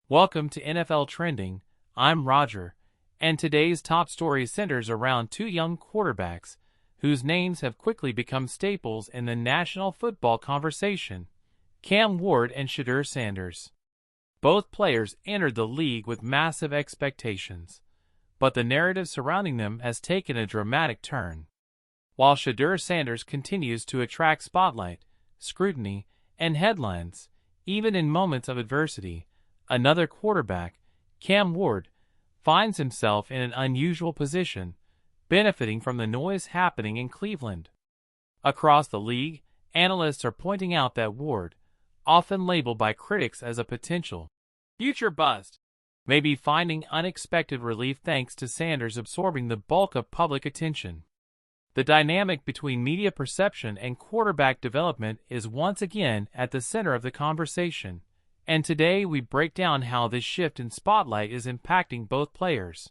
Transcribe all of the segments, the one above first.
Welcome to NFL Trending. I'm Roger, and today's top story centers around two young quarterbacks whose names have quickly become staples in the national football conversation: Cam Ward and Shedeur Sanders. Both players entered the league with massive expectations, but the narrative surrounding them has taken a dramatic turn. While Shedeur Sanders continues to attract spotlight, scrutiny, and headlines, even in moments of adversity, another quarterback, Cam Ward, finds himself in an unusual position, benefiting from the noise happening in Cleveland. Across the league, analysts are pointing out that Ward, often labeled by critics as a potential future bust, may be finding unexpected relief thanks to Sanders absorbing the bulk of public attention. The dynamic between media perception and quarterback development is once again at the center of the conversation, and today we break down how this shift in spotlight is impacting both players.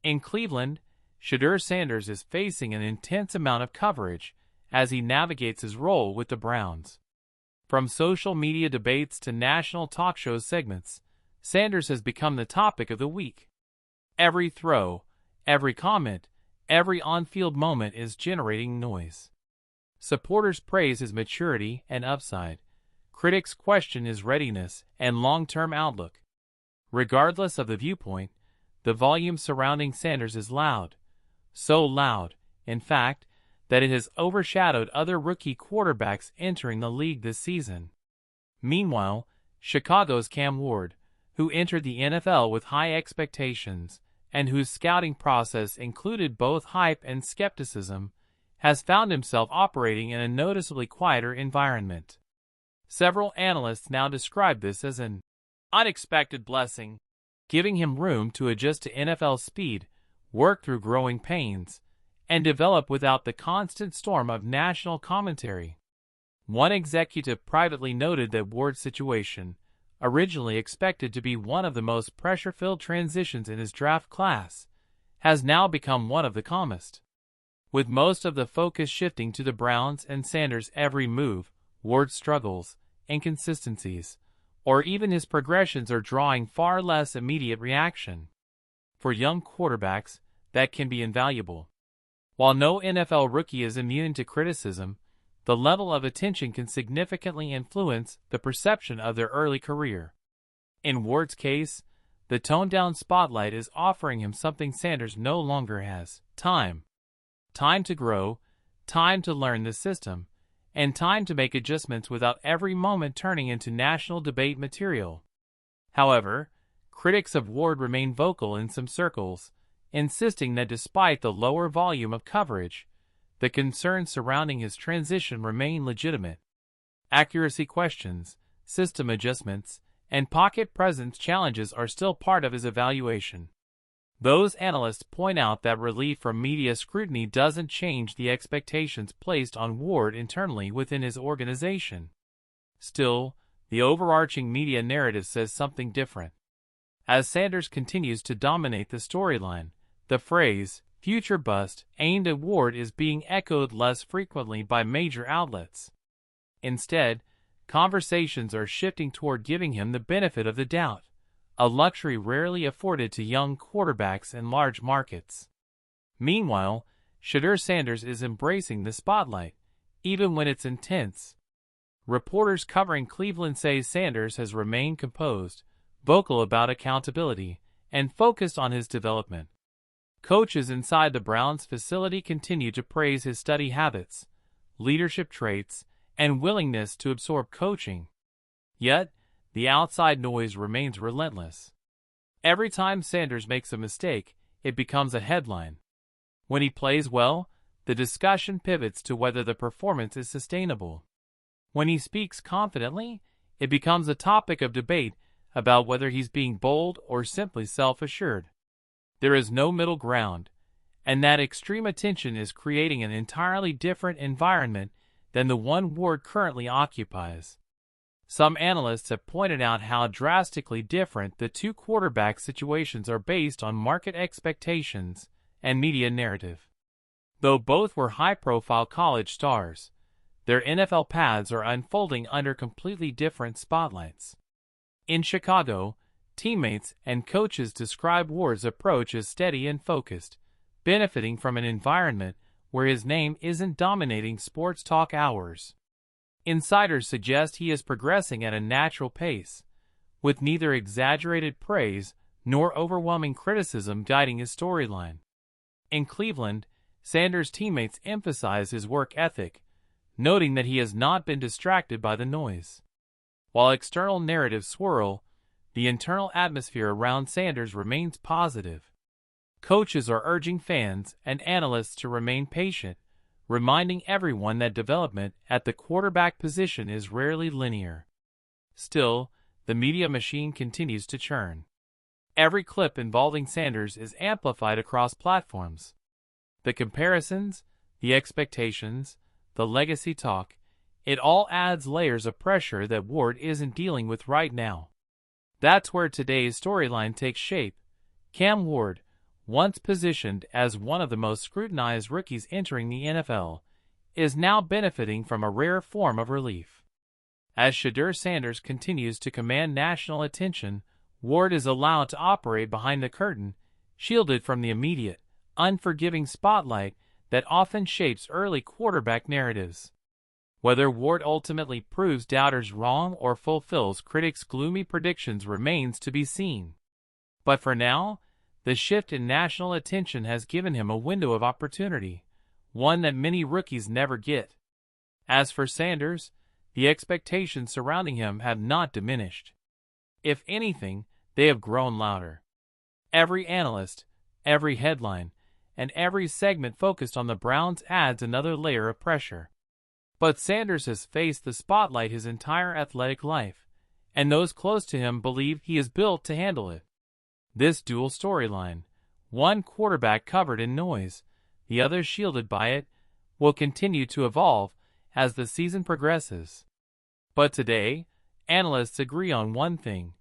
In Cleveland, Shedeur Sanders is facing an intense amount of coverage as he navigates his role with the Browns. From social media debates to national talk show segments, Sanders has become the topic of the week. Every throw, every comment, every on-field moment is generating noise. Supporters praise his maturity and upside. Critics question his readiness and long-term outlook. Regardless of the viewpoint, the volume surrounding Sanders is loud. So loud, in fact, that it has overshadowed other rookie quarterbacks entering the league this season. Meanwhile, Chicago's Cam Ward, who entered the NFL with high expectations and whose scouting process included both hype and skepticism, has found himself operating in a noticeably quieter environment. Several analysts now describe this as an unexpected blessing, giving him room to adjust to NFL speed, work through growing pains, and develop without the constant storm of national commentary. One executive privately noted that Ward's situation, originally expected to be one of the most pressure-filled transitions in his draft class, has now become one of the calmest. With most of the focus shifting to the Browns and Sanders' every move, Ward's struggles, inconsistencies, or even his progressions are drawing far less immediate reaction. For young quarterbacks, that can be invaluable. While no NFL rookie is immune to criticism, the level of attention can significantly influence the perception of their early career. In Ward's case, the toned-down spotlight is offering him something Sanders no longer has: time. Time to grow, time to learn the system, and time to make adjustments without every moment turning into national debate material. However, critics of Ward remain vocal in some circles, insisting that despite the lower volume of coverage, the concerns surrounding his transition remain legitimate. Accuracy questions, system adjustments, and pocket presence challenges are still part of his evaluation. Those analysts point out that relief from media scrutiny doesn't change the expectations placed on Ward internally within his organization. Still, the overarching media narrative says something different. As Sanders continues to dominate the storyline, the phrase, "future bust," aimed at Ward is being echoed less frequently by major outlets. Instead, conversations are shifting toward giving him the benefit of the doubt, a luxury rarely afforded to young quarterbacks in large markets. Meanwhile, Shedeur Sanders is embracing the spotlight, even when it's intense. Reporters covering Cleveland say Sanders has remained composed, vocal about accountability, and focused on his development. Coaches inside the Browns facility continue to praise his study habits, leadership traits, and willingness to absorb coaching. Yet, the outside noise remains relentless. Every time Sanders makes a mistake, it becomes a headline. When he plays well, the discussion pivots to whether the performance is sustainable. When he speaks confidently, it becomes a topic of debate about whether he's being bold or simply self-assured. There is no middle ground, and that extreme attention is creating an entirely different environment than the one Ward currently occupies. Some analysts have pointed out how drastically different the two quarterback situations are based on market expectations and media narrative. Though both were high-profile college stars, their NFL paths are unfolding under completely different spotlights. In Chicago, Teammates and coaches describe Ward's approach as steady and focused, benefiting from an environment where his name isn't dominating sports talk hours. Insiders suggest he is progressing at a natural pace, with neither exaggerated praise nor overwhelming criticism guiding his storyline. In Cleveland, Sanders' teammates emphasize his work ethic, noting that he has not been distracted by the noise. While external narratives swirl, the internal atmosphere around Sanders remains positive. Coaches are urging fans and analysts to remain patient, reminding everyone that development at the quarterback position is rarely linear. Still, the media machine continues to churn. Every clip involving Sanders is amplified across platforms. The comparisons, the expectations, the legacy talk, it all adds layers of pressure that Ward isn't dealing with right now. That's where today's storyline takes shape. Cam Ward, once positioned as one of the most scrutinized rookies entering the NFL, is now benefiting from a rare form of relief. As Shedeur Sanders continues to command national attention, Ward is allowed to operate behind the curtain, shielded from the immediate, unforgiving spotlight that often shapes early quarterback narratives. Whether Ward ultimately proves doubters wrong or fulfills critics' gloomy predictions remains to be seen. But for now, the shift in national attention has given him a window of opportunity, one that many rookies never get. As for Sanders, the expectations surrounding him have not diminished. If anything, they have grown louder. Every analyst, every headline, and every segment focused on the Browns adds another layer of pressure. But Sanders has faced the spotlight his entire athletic life, and those close to him believe he is built to handle it. This dual storyline, one quarterback covered in noise, the other shielded by it, will continue to evolve as the season progresses. But today, analysts agree on one thing.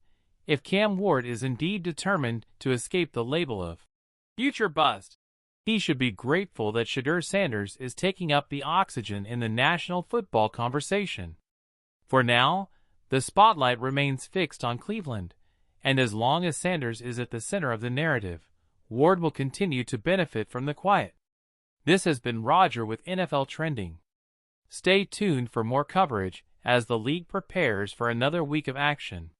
If Cam Ward is indeed determined to escape the label of future bust, he should be grateful that Shedeur Sanders is taking up the oxygen in the national football conversation. For now, the spotlight remains fixed on Cleveland, and as long as Sanders is at the center of the narrative, Ward will continue to benefit from the quiet. This has been Roger with NFL Trending. Stay tuned for more coverage as the league prepares for another week of action.